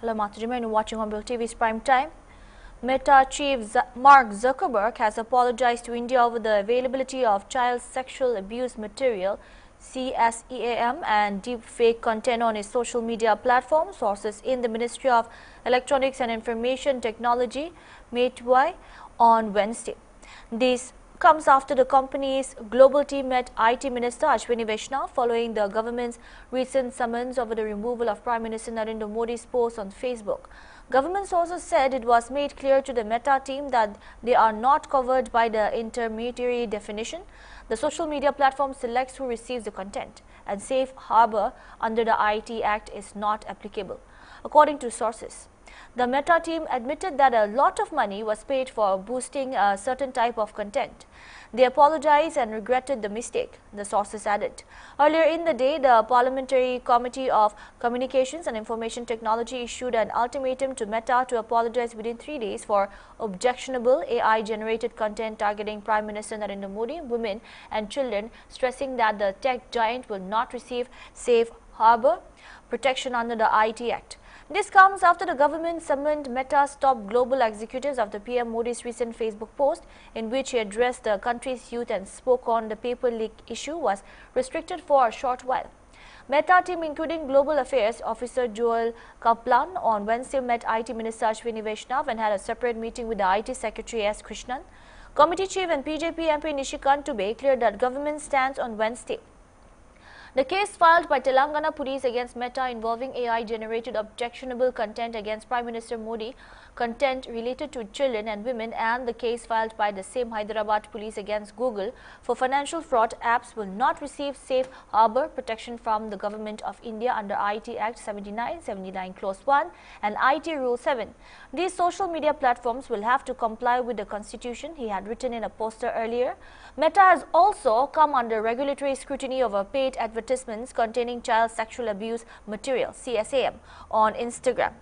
Hello, Matajima, and you're watching Hornbill TV's Prime Time. Meta chief Mark Zuckerberg has apologized to India over the availability of child sexual abuse material, CSEAM, and deepfake content on his social media platform. Sources in the Ministry of Electronics and Information Technology, Manipur, on Wednesday. This comes after the company's global team met IT Minister Ashwini Vaishnaw following the government's recent summons over the removal of Prime Minister Narendra Modi's post on Facebook. Government sources said it was made clear to the Meta team that they are not covered by the intermediary definition. The social media platform selects who receives the content, and safe harbor under the IT Act is not applicable, according to sources. The Meta team admitted that a lot of money was paid for boosting a certain type of content. They apologized and regretted the mistake, the sources added. Earlier in the day, the Parliamentary Committee of Communications and Information Technology issued an ultimatum to Meta to apologize within 3 days for objectionable AI-generated content targeting Prime Minister Narendra Modi, women and children, stressing that the tech giant will not receive safe harbor protection under the IT Act. This comes after the government summoned Meta's top global executives after PM Modi's recent Facebook post, in which he addressed the country's youth and spoke on the paper leak issue, was restricted for a short while. Meta team, including Global Affairs Officer Joel Kaplan, on Wednesday met IT Minister Ashwini Vaishnaw and had a separate meeting with the IT Secretary S. Krishnan. Committee Chief and PJP MP Nishikant Dubey cleared that government stance on Wednesday. The case filed by Telangana police against Meta involving AI-generated objectionable content against Prime Minister Modi, content related to children and women, and the case filed by the same Hyderabad police against Google for financial fraud apps will not receive safe harbor protection from the Government of India under IT Act 79 Clause 1 and IT Rule 7. These social media platforms will have to comply with the Constitution, he had written in a poster earlier. Meta has also come under regulatory scrutiny over paid advertisements containing child sexual abuse material, CSAM, on Instagram.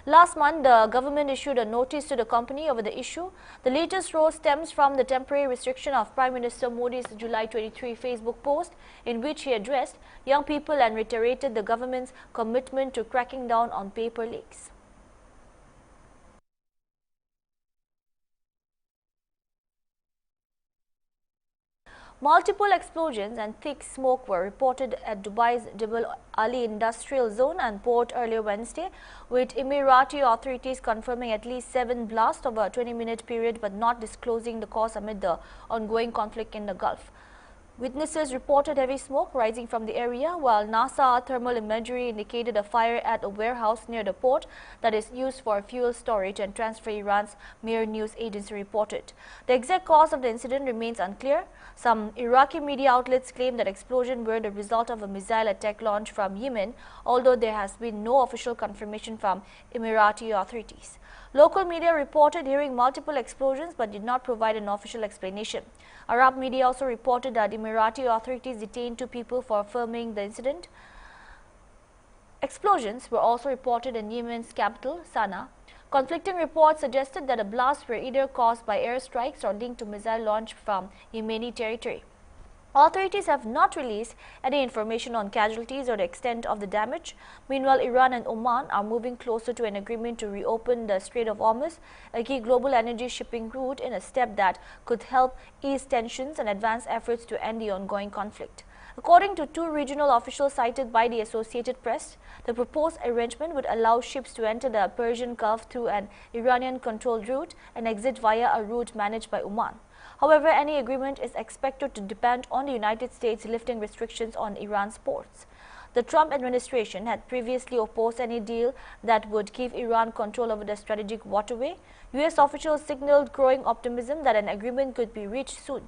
Last month, the government issued a notice to the company over the issue. The latest row stems from the temporary restriction of Prime Minister Modi's July 23 Facebook post, in which he addressed young people and reiterated the government's commitment to cracking down on paper leaks. Multiple explosions and thick smoke were reported at Dubai's Jebel Ali Industrial Zone and Port earlier Wednesday, with Emirati authorities confirming at least 7 blasts over a 20-minute period but not disclosing the cause amid the ongoing conflict in the Gulf. Witnesses reported heavy smoke rising from the area, while NASA thermal imagery indicated a fire at a warehouse near the port that is used for fuel storage and transfer, Iran's Mir news agency reported. The exact cause of the incident remains unclear. Some Iraqi media outlets claim that explosions were the result of a missile attack launched from Yemen, although there has been no official confirmation from Emirati authorities. Local media reported hearing multiple explosions but did not provide an official explanation. Arab media also reported that Emirati authorities detained 2 people for filming the incident. Explosions were also reported in Yemen's capital, Sana'a. Conflicting reports suggested that the blasts were either caused by airstrikes or linked to missile launch from Yemeni territory. Authorities have not released any information on casualties or the extent of the damage. Meanwhile, Iran and Oman are moving closer to an agreement to reopen the Strait of Hormuz, a key global energy shipping route, in a step that could help ease tensions and advance efforts to end the ongoing conflict. According to 2 regional officials cited by the Associated Press, the proposed arrangement would allow ships to enter the Persian Gulf through an Iranian-controlled route and exit via a route managed by Oman. However, any agreement is expected to depend on the United States lifting restrictions on Iran's ports. The Trump administration had previously opposed any deal that would give Iran control over the strategic waterway. U.S. officials signaled growing optimism that an agreement could be reached soon.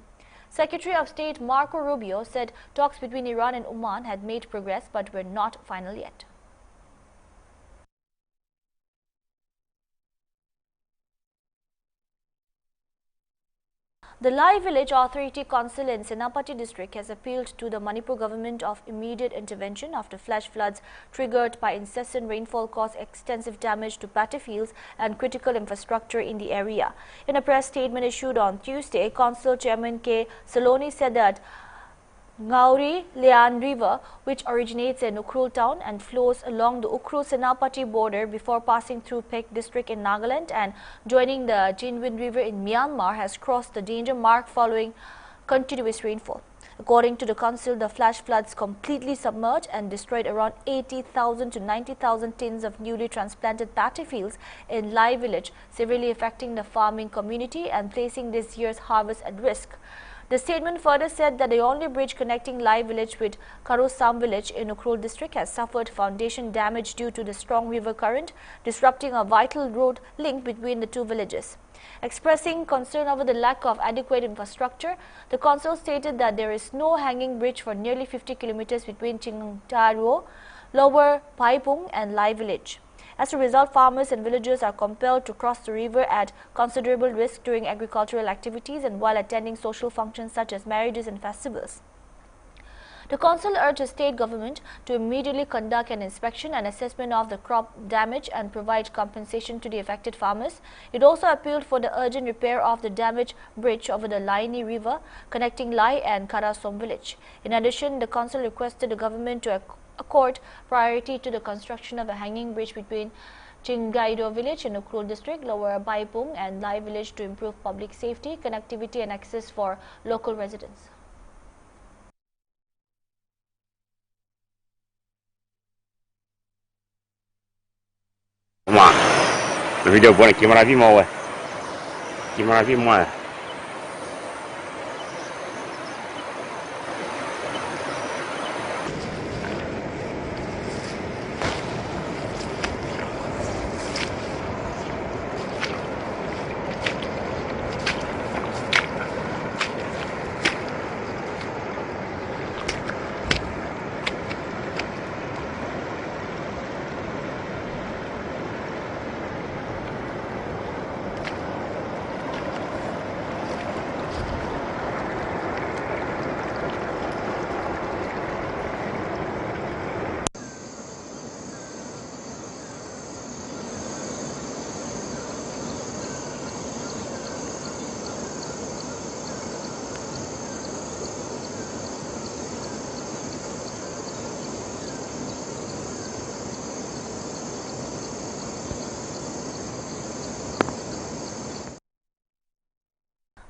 Secretary of State Marco Rubio said talks between Iran and Oman had made progress but were not final yet. The Lai Village Authority Council in Senapati district has appealed to the Manipur government of immediate intervention after flash floods triggered by incessant rainfall caused extensive damage to paddy fields and critical infrastructure in the area. In a press statement issued on Tuesday, Council Chairman K. Saloni said that Ngauri Lian River, which originates in Ukhrul town and flows along the Ukhrul-Senapati border before passing through Pek district in Nagaland and joining the Jinwin River in Myanmar, has crossed the danger mark following continuous rainfall. According to the council, the flash floods completely submerged and destroyed around 80,000 to 90,000 tins of newly transplanted paddy fields in Lai village, severely affecting the farming community and placing this year's harvest at risk. The statement further said that the only bridge connecting Lai village with Karosam village in Ukhrul district has suffered foundation damage due to the strong river current, disrupting a vital road link between the two villages. Expressing concern over the lack of adequate infrastructure, the council stated that there is no hanging bridge for nearly 50 kilometers between Chingtaro, Lower Paipung and Lai village. As a result, farmers and villagers are compelled to cross the river at considerable risk during agricultural activities and while attending social functions such as marriages and festivals. The council urged the state government to immediately conduct an inspection and assessment of the crop damage and provide compensation to the affected farmers. It also appealed for the urgent repair of the damaged bridge over the Laini River connecting Lai and Karasom village. In addition, the council requested the government to accord priority to the construction of a hanging bridge between Chingaido village in Ukhrul district, Lower Baipung and Lai village to improve public safety, connectivity and access for local residents. Video buat kamera vi mau kamera vi mau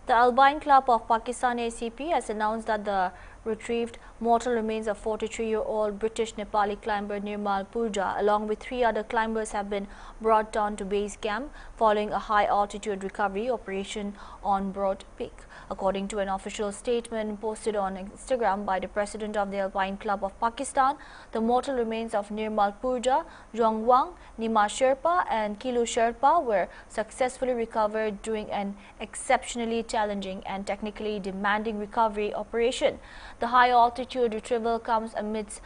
The Alpine Club of Pakistan ACP has announced that the retrieved mortal remains of 43-year-old British Nepali climber Nirmal Purja along with 3 other climbers have been brought down to base camp following a high altitude recovery operation on Broad Peak. According to an official statement posted on Instagram by the president of the Alpine Club of Pakistan, the mortal remains of Nirmal Purja, Zhongwang, Nima Sherpa and Kilu Sherpa were successfully recovered during an exceptionally challenging and technically demanding recovery operation. The high altitude retrieval comes amidst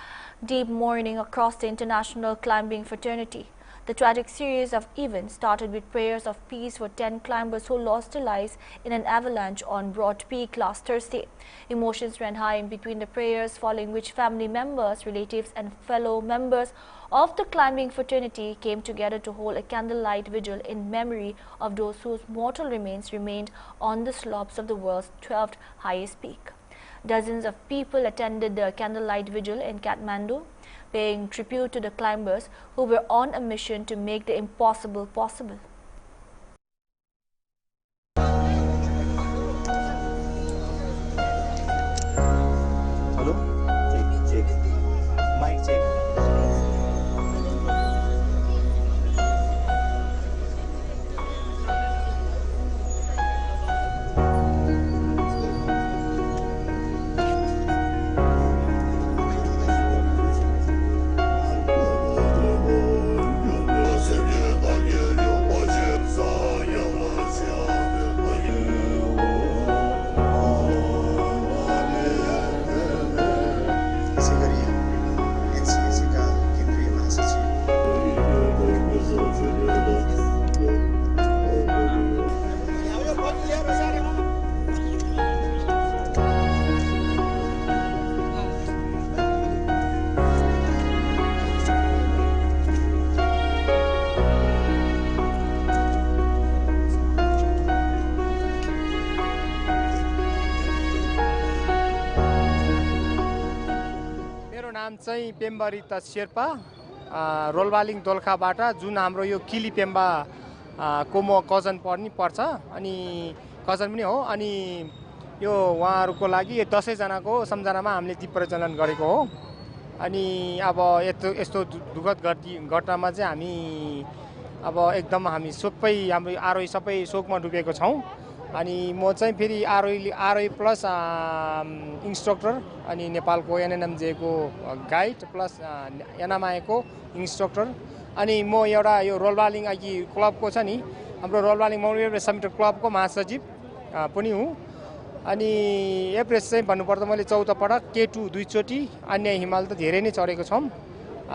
deep mourning across the international climbing fraternity. The tragic series of events started with prayers of peace for 10 climbers who lost their lives in an avalanche on Broad Peak last Thursday. Emotions ran high in between the prayers, following which family members, relatives and fellow members of the climbing fraternity came together to hold a candlelight vigil in memory of those whose mortal remains remained on the slopes of the world's 12th highest peak. Dozens of people attended the candlelight vigil in Kathmandu, paying tribute to the climbers who were on a mission to make the impossible possible. Hello? Check. Mic check. Seviye var geliyor boy चाहिँ पेम्बरी त शेर्पा रोलबालिङ दोलखाबाट जुन हाम्रो यो किली पेम्बा को म cousin पर्छ अनि cousin पनि हो अनि यो उहाँहरूको लागि 10 जनाको सम्झनामा हामीले दीप प्रज्वलन गरेको हो अनि अब यस्तो दुःखद घटनामा चाहिँ हामी अब एकदम हामी सबै हाम्रो आरोही सबै शोकमा डुबेको छौँ अनि म चाहिँ फेरि आरोही प्लस इन्स्ट्रक्टर अनि नेपालको एनएनएमजेको गाइड प्लस एनएमआईको इन्स्ट्रक्टर अनि म एउटा यो रोलबालिङ अघि क्लबको छ नि हाम्रो रोलबालिङ माउन्टेन समिट क्लबको महासचिव पनि हुँ अनि एभरेस्ट चाहिँ भन्नुपर्दा मैले 14 पटक K2 2 चोटि अन्य हिमाल त धेरै नै चढेको छौँ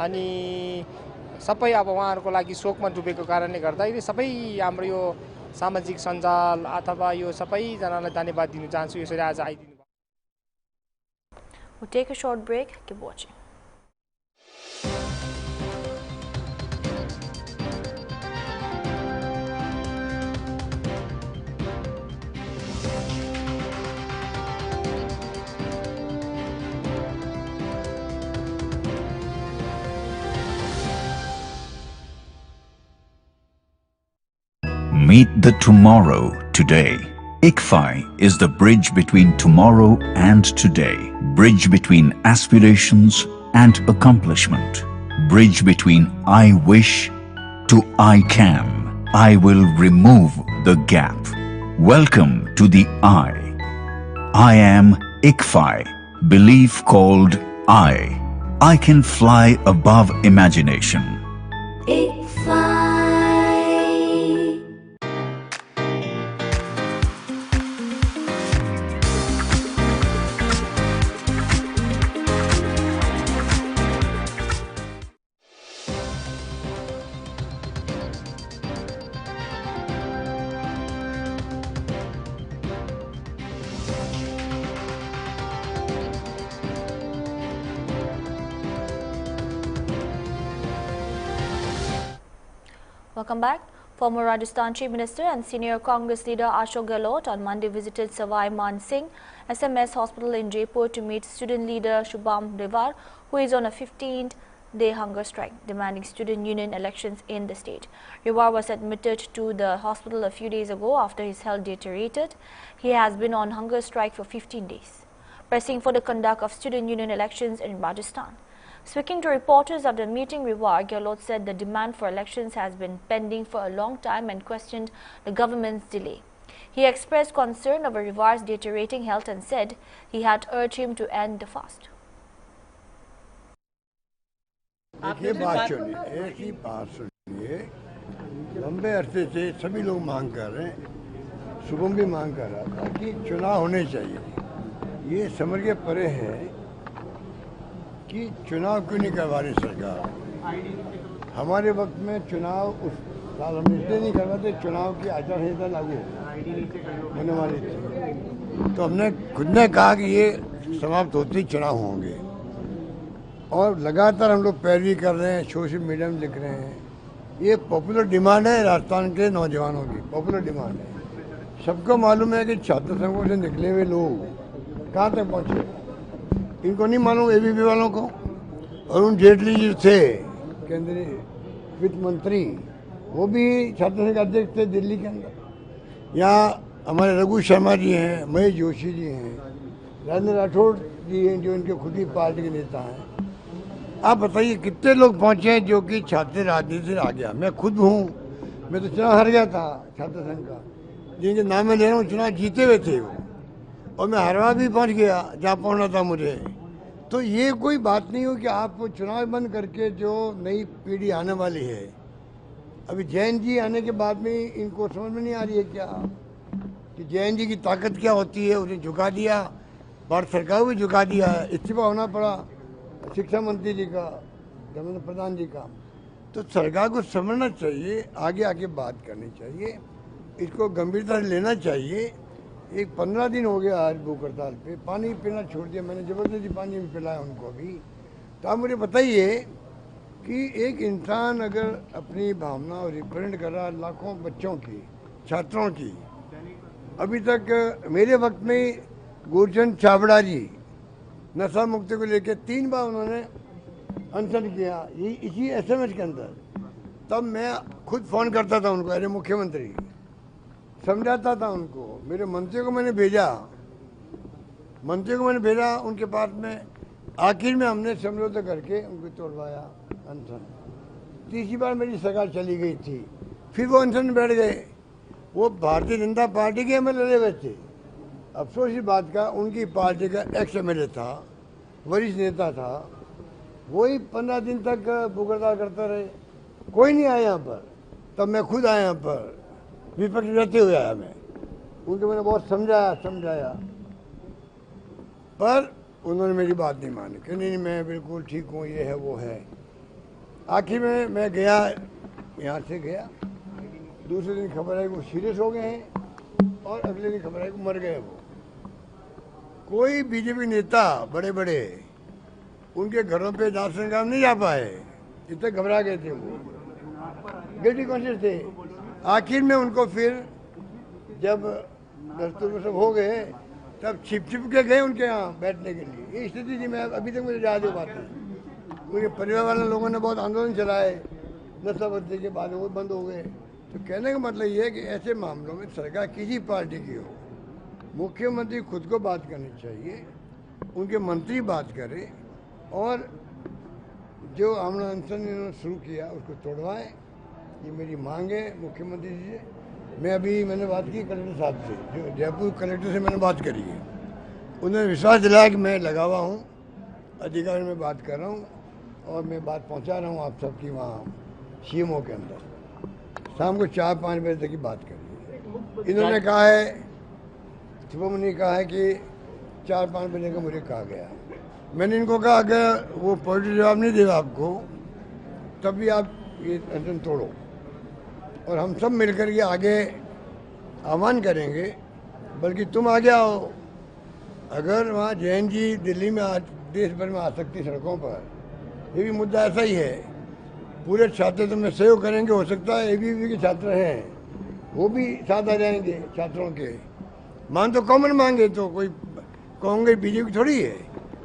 अनि सबै अब उहाँहरूको लागि शोकमा डुबेको कारणले गर्दा सबै हाम्रो यो सामाजिक सञ्जाल अथवा यो सबैजनालाई धन्यवाद दिन चाहन्छु यसरी आज आइदिनु भयो। We'll take a short break. Keep watching. Meet the tomorrow today. ICFI is the bridge between tomorrow and today. Bridge between aspirations and accomplishment. Bridge between I wish to I can. I will remove the gap. Welcome to the I. I am ICFI. Belief called I. I can fly above imagination. ICFI. Welcome back. Former Rajasthan Chief Minister and senior Congress leader Ashok Gehlot on Monday visited Savai Man Singh SMS Hospital in Jaipur to meet student leader Shubham Devar, who is on a 15-day hunger strike, demanding student union elections in the state. Devar was admitted to the hospital a few days ago after his health deteriorated. He has been on hunger strike for 15 days, pressing for the conduct of student union elections in Rajasthan. Speaking to reporters after the meeting, Gehlot said the demand for elections has been pending for a long time and questioned the government's delay. He expressed concern over Revar's deteriorating health and said he had urged him to end the fast. एक ही बात सुनिए लंबे अरसे से सभी लोग मांग कर रहे हैं शुभम भी मांग कर रहा था कि चुनाव होने चाहिए ये समझ के परे है कि चुनाव क्यों नहीं करवा रही सरकार हमारे वक्त में चुनाव उस साल हम इसलिए नहीं करवाते चुनाव की आचार संहिता लागू होने वाली थी तो हमने खुद ने कहा कि ये समाप्त होते ही चुनाव होंगे और लगातार हम लोग पैरवी कर रहे हैं सोशल मीडिया में लिख रहे हैं ये पॉपुलर डिमांड है राजस्थान के नौजवानों की पॉपुलर डिमांड है सबको मालूम है कि छात्र संघों से निकले हुए लोग कहाँ तक पहुँचे इनको नहीं मालूम एबीपी वालों को अरुण जेटली जी थे केंद्रीय वित्त मंत्री वो भी छात्र संघ अध्यक्ष थे दिल्ली के अंदर यहाँ हमारे रघु शर्मा जी हैं महेश जोशी जी हैं राजेंद्र राठौड़ जी हैं जो इनके खुद ही पार्टी के नेता हैं आप बताइए कितने लोग पहुँचे हैं जो कि छात्र राजनीति से आ गया मैं खुद हूँ मैं तो चुनाव हार गया था छात्र संघ का जिनके नाम में ले रहा हूँ चुनाव जीते हुए थे वो और मैं हरवा भी पहुंच गया जहाँ पहुंचना था मुझे तो ये कोई बात नहीं हो कि आप चुनाव बंद करके जो नई पीढ़ी आने वाली है अभी जैन जी आने के बाद में इनको समझ में नहीं आ रही है क्या कि जैन जी की ताकत क्या होती है उन्हें झुका दिया भारत सरकार को भी झुका दिया है इस्तीफा होना पड़ा शिक्षा मंत्री जी का धर्मेंद्र प्रधान जी का तो सरकार को समझना चाहिए आगे आके बात करनी चाहिए इसको गंभीरता से लेना चाहिए एक 15 दिन हो गया आज भूख हड़ताल पे पानी पीना छोड़ दिया मैंने ज़बरदस्ती पानी भी पिलाया उनको अभी तो आप मुझे बताइए कि एक इंसान अगर अपनी भावना रिप्रेजेंट कर रहा है लाखों बच्चों की छात्रों की अभी तक मेरे वक्त में गुरचंद छाबड़ा जी नशा मुक्ति को लेकर 3 बार उन्होंने अनशन किया, ये इसी SMS के अंदर। तब मैं खुद फ़ोन करता था उनको, अरे मुख्यमंत्री, समझाता था उनको। मेरे मंत्री को मैंने भेजा, उनके पास में। आखिर में हमने समझौता करके उनको तोड़वाया अनशन। तीसरी बार मेरी सरकार चली गई थी, फिर वो अनशन में बैठ गए। वो भारतीय जनता पार्टी के MLA रहे हुए थे। अफसोस इस बात का, उनकी पार्टी का एक्स MLA था, वरिष्ठ नेता था, वही 15 दिन तक बुगरदार करता रहे, कोई नहीं आया यहाँ पर। तब मैं खुद आया यहाँ पर, विपक्ष रहते हुए आया मैं। उनको मैंने बहुत समझाया, पर उन्होंने मेरी बात नहीं मानी कि नहीं मैं बिल्कुल ठीक हूँ, ये है वो है। आखिर में मैं गया, यहाँ से गया, दूसरे दिन खबर आई वो सीरियस हो गए हैं, और अगले दिन खबर आई वो मर गए। वो कोई बीजेपी नेता बड़े बड़े उनके घरों पे दर्शन काम नहीं जा पाए, इतने घबरा गए थे वो, गिल्टी कॉन्शियस थे। आखिर में उनको फिर जब दस्तूर में सब हो गए, तब छिप के गए उनके यहाँ बैठने के लिए। ये स्थिति थी, मैं अभी तक मुझे याद है बात है। उनके परिवार वाले लोगों ने बहुत आंदोलन चलाए, नशाबंदी के बाद वो बंद हो गए। तो कहने का मतलब ये है कि ऐसे मामलों में सरकार किसी पार्टी की हो, मुख्यमंत्री खुद को बात करनी चाहिए, उनके मंत्री बात करें, और जो आमना अनशन इन्होंने शुरू किया उसको तोड़वाएं। ये मेरी मांग है मुख्यमंत्री जी से। मैंने बात की कलेक्टर साहब से, जो जयपुर कलेक्टर से मैंने बात करी है। उन्होंने विश्वास दिलाया कि मैं लगा हुआ हूँ, अधिकारी में बात कर रहा हूँ, और मैं बात पहुँचा रहा हूँ आप सबकी वहाँ CMO के अंदर। शाम को 4-5 बजे तक की बात करी। इन्होंने कहा है, शुभम ने कहा है कि 4-5 बजे का मुझे कहा गया। मैंने इनको कहा अगर वो पॉजिटिव जवाब नहीं देगा आपको, तब भी आप ये अनशन तोड़ो, और हम सब मिलकर के आगे आह्वान करेंगे। बल्कि तुम आगे आओ, अगर वहाँ जैन जी दिल्ली में देश भर में आ सकती सड़कों पर, ये भी मुद्दा ऐसा ही है। पूरे छात्र तो में सहयोग करेंगे, हो सकता है ABVP के छात्र हैं वो भी साथ आ जाएंगे छात्रों के। मांग तो कॉमन मांगे, तो कोई कांग्रेस BJP थोड़ी है।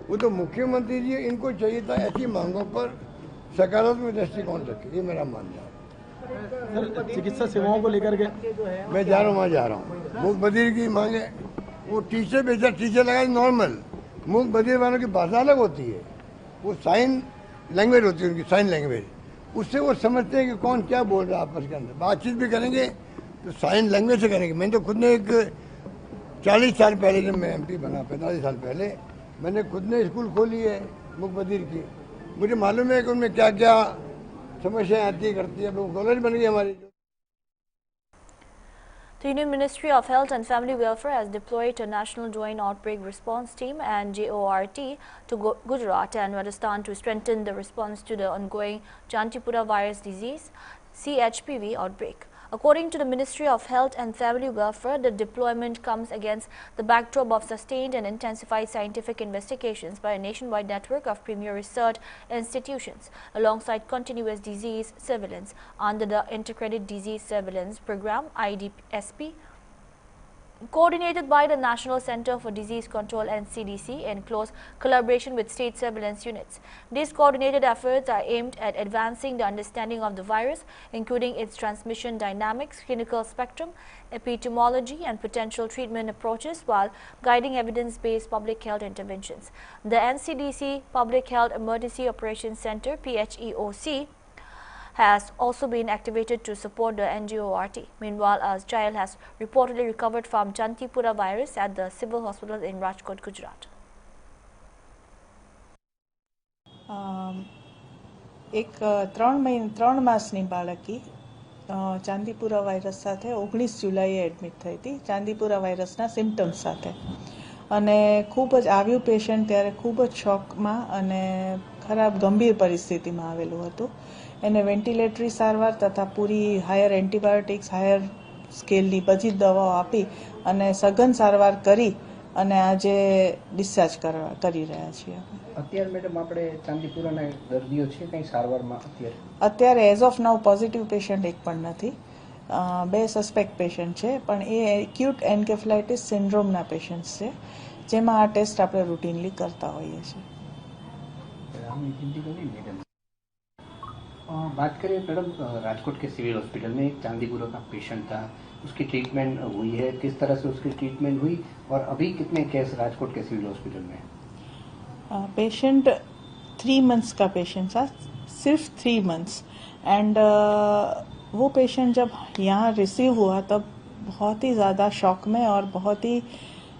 वो तो मुख्यमंत्री जी, इनको चाहिए था ऐसी मांगों पर सकारात्मक दृष्टिकोण रखे, ये मेरा मानना है। सर, चिकित्सा सेवाओं को लेकर के मैं जा रहा हूँ, वहाँ जा रहा हूँ। मूक बधिर की मांग है, वो टीचर बेचा, टीचर लगा नॉर्मल। मूक बधिर वालों की भाषा अलग होती है, वो साइन लैंग्वेज होती है उनकी, साइन लैंग्वेज। उससे वो समझते हैं कि कौन क्या बोल रहा है आपस के अंदर। बातचीत भी करेंगे तो साइन लैंग्वेज से करेंगे। मैंने तो खुद ने एक 40 साल पहले, जब मैं MP बना 45 साल पहले, मैंने खुद ने स्कूल खोली है मूक बधिर की। मुझे मालूम है कि उनमें क्या क्या समस्याएं आती करती है। कॉलेज बन गई हमारी। The Union Ministry of Health and Family Welfare has deployed a national joint outbreak response team and JORT to Gujarat and Rajasthan to strengthen the response to the ongoing Chandipura virus disease (CHPV) outbreak. According to the Ministry of Health and Family Welfare, the deployment comes against the backdrop of sustained and intensified scientific investigations by a nationwide network of premier research institutions, alongside continuous disease surveillance under the Integrated Disease Surveillance Program (IDSP), coordinated by the National Center for Disease Control (NCDC) in close collaboration with state surveillance units. These coordinated efforts are aimed at advancing the understanding of the virus, including its transmission dynamics, clinical spectrum, epidemiology, and potential treatment approaches, while guiding evidence-based public health interventions. The NCDC Public Health Emergency Operations Center (PHEOC) has also been activated to support the NGORT. Meanwhile, a child has reportedly recovered from Chandipura virus at the civil hospital in Rajkot, Gujarat. એક 3 માસની બાળકી Chandipura virus સાથે 19 જુલાઈએ admit થઈ હતી, ચાંદીપુરા વાયરસના symptoms સાથે, અને ખૂબ જ આવ્યું પેશન્ટ ત્યારે ખૂબ જ શોકમાં અને ખરાબ ગંભીર પરિસ્થિતિમાં આવેલું હતું. એને વેન્ટિલેટરી સારવાર તથા પૂરી હાયર એન્ટીબાયોટિક્સ, હાયર સ્કેલની બધી જ દવાઓ આપી અને સઘન સારવાર કરી અને આજે ડિસ્ચાર્જ કરી રહ્યા છીએ. અત્યારે મેડમ આપણે ચાંદીપુરાના દર્દીઓ છે કંઈ સારવારમાં અત્યારે as of now positive patient એક પણ નથી. 2 સસ્પેક્ટ પેશન્ટ છે, પણ એ એક્યુટ એન્કેફલાઇટિસ સિન્ડ્રોમના પેશન્ટ્સ છે, જેમાં આ ટેસ્ટ આપણે રૂટીનલી કરતા હોઈએ છીએ. बात करें मैडम, राजकोट के सिविल हॉस्पिटल में एक चांदीपुरा का पेशेंट था, उसकी ट्रीटमेंट हुई है, किस तरह से उसकी ट्रीटमेंट हुई और अभी कितने केस राजकोट के सिविल हॉस्पिटल में है? पेशेंट 3 months का पेशेंट था, सिर्फ 3 months। एंड वो पेशेंट जब यहाँ रिसीव हुआ तब बहुत ही ज़्यादा शॉक में और बहुत ही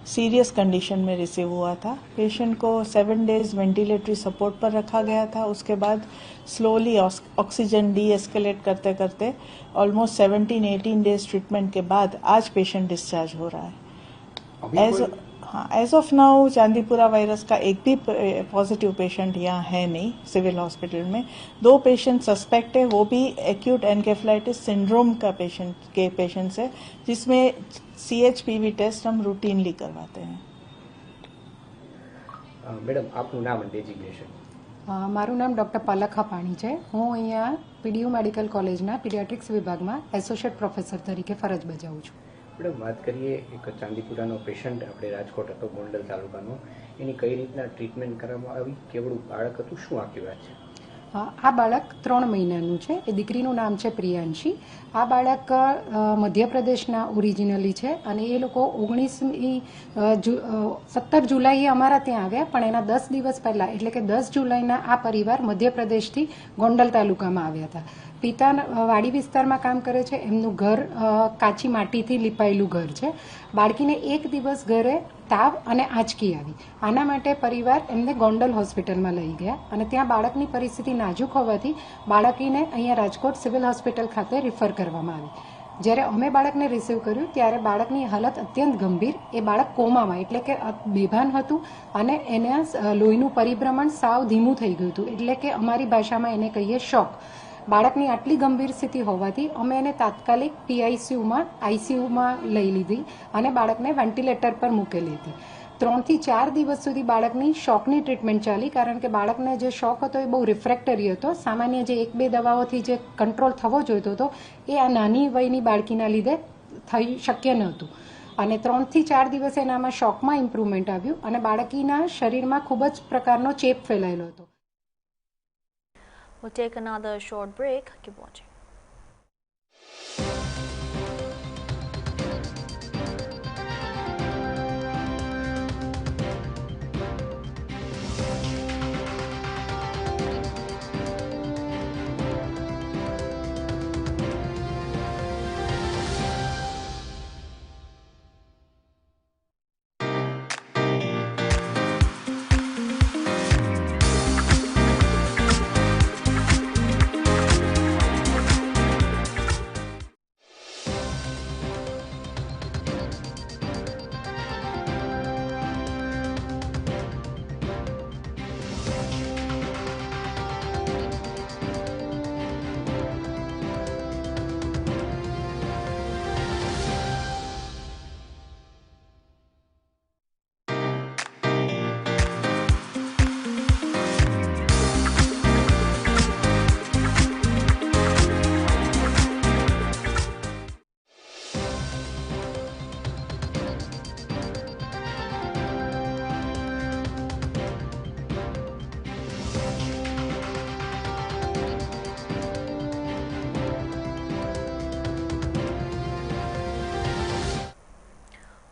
सीरियस कंडीशन में रिसीव हुआ था। पेशेंट को 7 days वेंटिलेटरी सपोर्ट पर रखा गया था। उसके बाद स्लोली ऑक्सीजन डी एस्केलेट करते करते ऑलमोस्ट 17-18 days ट्रीटमेंट के बाद आज पेशेंट डिस्चार्ज हो रहा है। As of now Chandipura virus का एक भी पॉजिटिव पेशेंट यहाँ है नहीं सिविल हॉस्पिटल में। 2 पेशेंट सस्पेक्ट है, वो भी एक्यूट एनकेफेलाइटिस सिंड्रोम का पेशेंट्स है, जिसमें CHPV टेस्ट हम रूटीनली करवाते हैं। મેડમ આપનું નામ અને ડેઝિગ્નેશન? મારું નામ ડૉક્ટર પલખા પાણી છે। હું અહીંયા PDU મેડિકલ કોલેજના પીડિયાટ્રિક્સ વિભાગમાં એસોસિએટ પ્રોફેસર તરીકે ફરજ બજાવું છું। મેડમ વાત કરીએ, એક ચાંદીપુરાનો પેશન્ટ આપણે રાજકોટ હતો, ગોંડલ તાલુકાનો, એની કઈ રીતના ટ્રીટમેન્ટ કરવામાં આવી, કેવડું બાળક હતું, શું આખી વાત છે? આ બાળક 3 મહિનાનું છે। એ દીકરીનું નામ છે પ્રિયાંશી। આ બાળક મધ્યપ્રદેશના ઓરિજિનલી છે અને એ લોકો 17 જુલાઈએ અમારા ત્યાં આવ્યા, પણ એના 10 દિવસ પહેલાં એટલે કે 10 જુલાઈના આ પરિવાર મધ્યપ્રદેશથી ગોંડલ તાલુકામાં આવ્યા હતા। પિતા વાડી વિસ્તારમાં કામ કરે છે, એમનું ઘર કાચી માટીથી લીપાયેલું ઘર છે। બાળકીને 1 દિવસ ઘરે તાવ અને આંચકી આવી, આના માટે પરિવાર એમને ગોંડલ હોસ્પિટલમાં લઈ ગયા અને ત્યાં બાળકની પરિસ્થિતિ નાજુક હોવાથી બાળકીને અહીંયા રાજકોટ સિવિલ હોસ્પિટલ ખાતે રિફર કરવામાં આવી। જ્યારે અમે બાળકને રિસીવ કર્યું ત્યારે બાળકની હાલત અત્યંત ગંભીર, એ બાળક કોમામાં એટલે કે બેભાન હતું અને એના લોહીનું પરિભ્રમણ સાવ ધીમું થઈ ગયું હતું, એટલે કે અમારી ભાષામાં એને કહીએ શોક। બાળકની આટલી ગંભીર સ્થિતિ હોવાથી અમે એને તાત્કાલિક ICUમાં લઈ લીધી અને બાળકને વેન્ટિલેટર પર મૂકેલી હતી। 3 થી 4 દિવસ સુધી બાળકની શોકની ટ્રીટમેન્ટ ચાલી, કારણ કે બાળકને જે શોક હતો એ બહુ રિફ્રેક્ટરી હતો। સામાન્ય જે 1-2 દવાઓથી જે કંટ્રોલ થવો જોઈતો હતો એ આ નાની વયની બાળકીના લીધે થઈ શક્ય નહોતું અને 3 થી 4 દિવસે એનામાં શોકમાં ઇમ્પ્રુવમેન્ટ આવ્યું અને બાળકીના શરીરમાં ખૂબ જ પ્રકારનો ચેપ ફેલાયેલો હતો। We'll take another short break. Keep watching.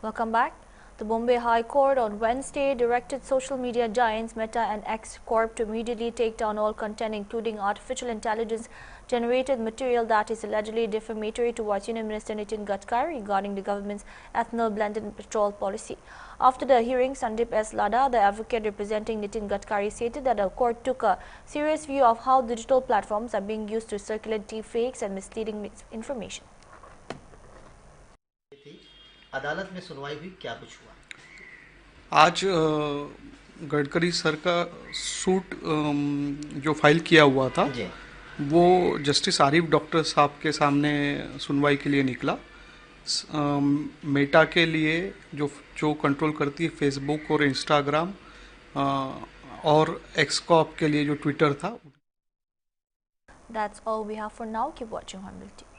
Welcome back. The Bombay High Court on Wednesday directed social media giants Meta and X Corp to immediately take down all content including artificial intelligence generated material that is allegedly defamatory towards Union Minister Nitin Gadkari regarding the government's ethanol blended petrol policy. After the hearing, Sandeep S. Lada, the advocate representing Nitin Gadkari, stated that the court took a serious view of how digital platforms are being used to circulate deep fakes and misleading information. अदालत में सुनवाई हुई, क्या कुछ हुआ? आज Gadkari sir का suit जो फाइल किया हुआ था वो जस्टिस आरिफ डॉक्टर साहब के सामने सुनवाई के लिए निकला। मेटा के लिए जो कंट्रोल करती है फेसबुक और इंस्टाग्राम और एक्सकॉप के लिए जो ट्विटर था। That's all we have for now. Keep watching Hornbill TV.